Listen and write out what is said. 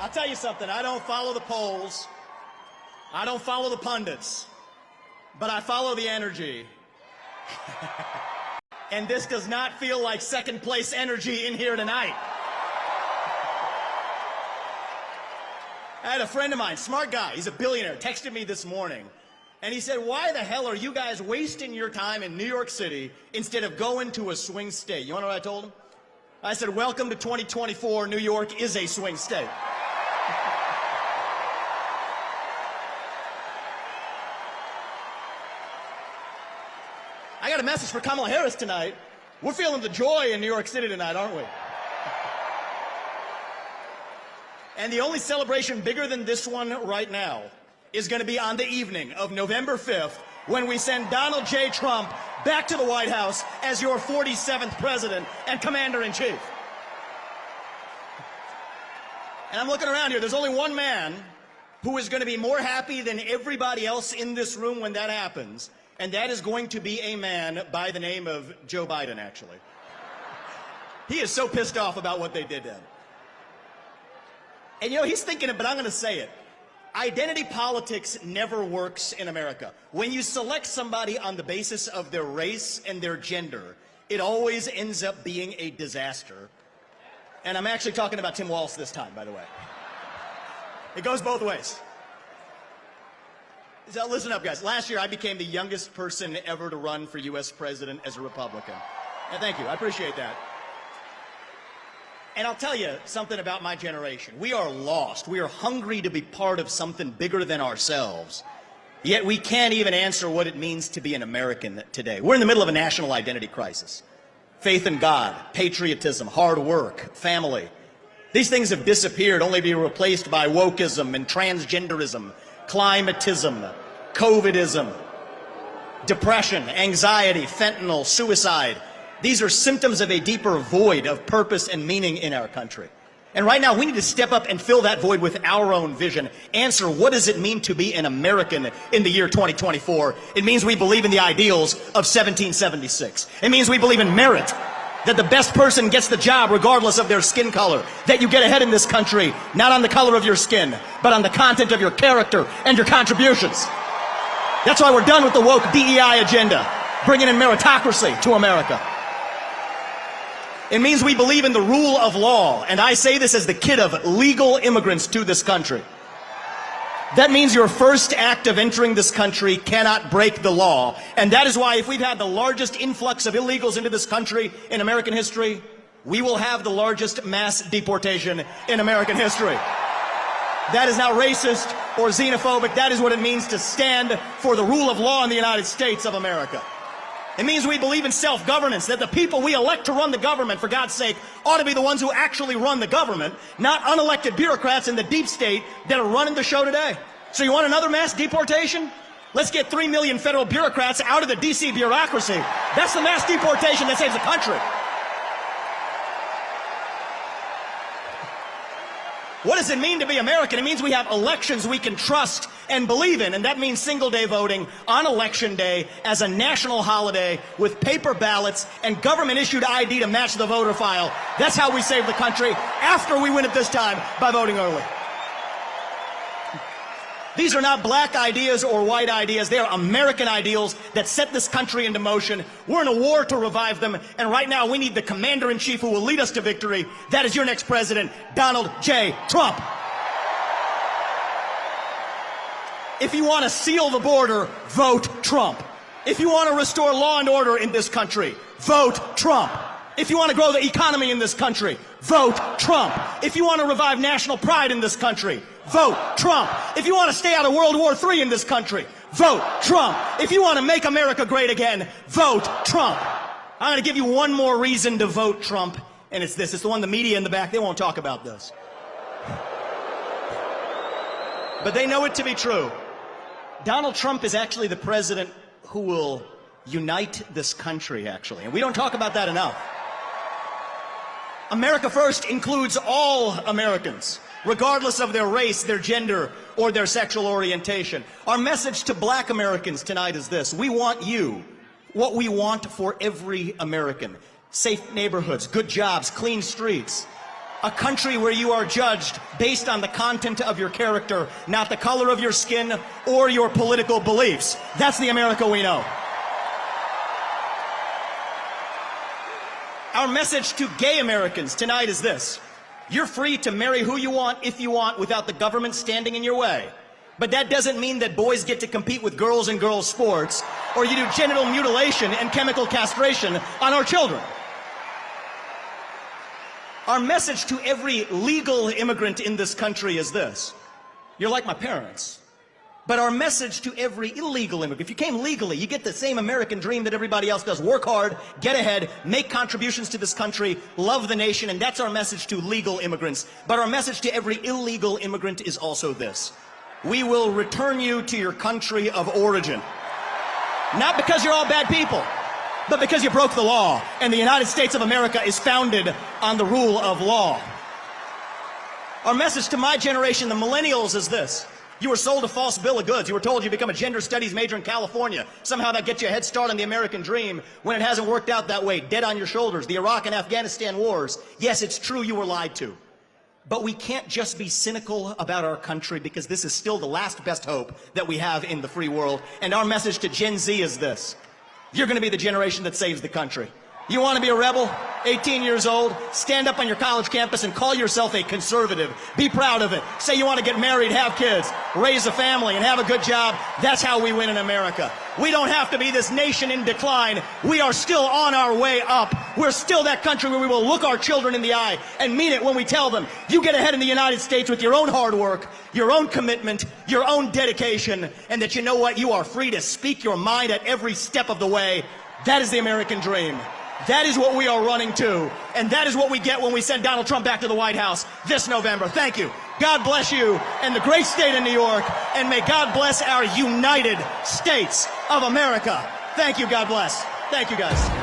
I'll tell you something. I don't follow the polls. I don't follow the pundits. But I follow the energy. And this does not feel like second place energy in here tonight. I had a friend of mine, smart guy, he's a billionaire, texted me this morning. And he said, why the hell are you guys wasting your time in New York City instead of going to a swing state? You want to know what I told him? I said, welcome to 2024. New York is a swing state. I got a message for Kamala Harris tonight. We're feeling the joy in New York City tonight, aren't we? And the only celebration bigger than this one right now is going to be on the evening of November 5th when we send Donald J. Trump back to the White House as your 47th president and commander-in-chief. And I'm looking around here. There's only one man who is going to be more happy than everybody else in this room when that happens, and that is going to be a man by the name of Joe Biden, actually. He is so pissed off about what they did to him. And you know, he's thinking it, but I'm going to say it. Identity politics never works in America. When you select somebody on the basis of their race and their gender, it always ends up being a disaster. And I'm actually talking about Tim Walz this time, by the way. It goes both ways. So listen up, guys. Last year, I became the youngest person ever to run for U.S. president as a Republican. And thank you. I appreciate that. And I'll tell you something about my generation. We are lost. We are hungry to be part of something bigger than ourselves. Yet we can't even answer what it means to be an American today. We're in the middle of a national identity crisis. Faith in God, patriotism, hard work, family. These things have disappeared only to be replaced by wokeism and transgenderism, climatism, COVIDism, depression, anxiety, fentanyl, suicide. These are symptoms of a deeper void of purpose and meaning in our country. And right now, we need to step up and fill that void with our own vision. Answer, what does it mean to be an American in the year 2024? It means we believe in the ideals of 1776. It means we believe in merit, that the best person gets the job regardless of their skin color, that you get ahead in this country, not on the color of your skin, but on the content of your character and your contributions. That's why we're done with the woke DEI agenda, bringing in meritocracy to America. It means we believe in the rule of law, and I say this as the kid of legal immigrants to this country. That means your first act of entering this country cannot break the law, and that is why if we've had the largest influx of illegals into this country in American history, we will have the largest mass deportation in American history. That is not racist or xenophobic. That is what it means to stand for the rule of law in the United States of America. It means we believe in self-governance, that the people we elect to run the government, for God's sake, ought to be the ones who actually run the government, not unelected bureaucrats in the deep state that are running the show today. So you want another mass deportation? Let's get 3 million federal bureaucrats out of the D.C. bureaucracy. That's the mass deportation that saves the country. What does it mean to be American? It means we have elections we can trust and believe in, and that means single-day voting on Election Day as a national holiday with paper ballots and government-issued ID to match the voter file. That's how we save the country after we win it this time by voting early. These are not black ideas or white ideas. They are American ideals that set this country into motion. We're in a war to revive them, and right now we need the commander-in-chief who will lead us to victory. That is your next president, Donald J. Trump. If you want to seal the border, vote Trump. If you want to restore law and order in this country, vote Trump. If you want to grow the economy in this country, vote Trump. If you want to revive national pride in this country, vote Trump. If you want to stay out of World War III in this country, vote Trump. If you want to make America great again, vote Trump. I'm going to give you one more reason to vote Trump, and it's this. It's the one the media in the back, they won't talk about this. But they know it to be true. Donald Trump is actually the president who will unite this country, actually. And we don't talk about that enough. America First includes all Americans, regardless of their race, their gender, or their sexual orientation. Our message to black Americans tonight is this. We want you, what we want for every American. Safe neighborhoods, good jobs, clean streets. A country where you are judged based on the content of your character, not the color of your skin or your political beliefs. That's the America we know. Our message to gay Americans tonight is this. You're free to marry who you want, if you want, without the government standing in your way. But that doesn't mean that boys get to compete with girls in girls' sports, or you do genital mutilation and chemical castration on our children. Our message to every legal immigrant in this country is this. You're like my parents. But our message to every illegal immigrant, if you came legally, you get the same American dream that everybody else does. Work hard, get ahead, make contributions to this country, love the nation, and that's our message to legal immigrants. But our message to every illegal immigrant is also this. We will return you to your country of origin. Not because you're all bad people, but because you broke the law, and the United States of America is founded on the rule of law. Our message to my generation, the millennials, is this. You were sold a false bill of goods. You were told you become a gender studies major in California. Somehow that gets you a head start on the American dream when it hasn't worked out that way. Dead on your shoulders. The Iraq and Afghanistan wars. Yes, it's true you were lied to. But we can't just be cynical about our country because this is still the last best hope that we have in the free world. And our message to Gen Z is this. You're going to be the generation that saves the country. You want to be a rebel? 18 years old, stand up on your college campus and call yourself a conservative. Be proud of it. Say you want to get married, have kids, raise a family, and have a good job. That's how we win in America. We don't have to be this nation in decline. We are still on our way up. We're still that country where we will look our children in the eye and mean it when we tell them, you get ahead in the United States with your own hard work, your own commitment, your own dedication, and that you know what? You are free to speak your mind at every step of the way. That is the American dream. That is what we are running to, and that is what we get when we send Donald Trump back to the White House this November. Thank you. God bless you and the great state of New York, and may God bless our United States of America. Thank you, God bless. Thank you, guys.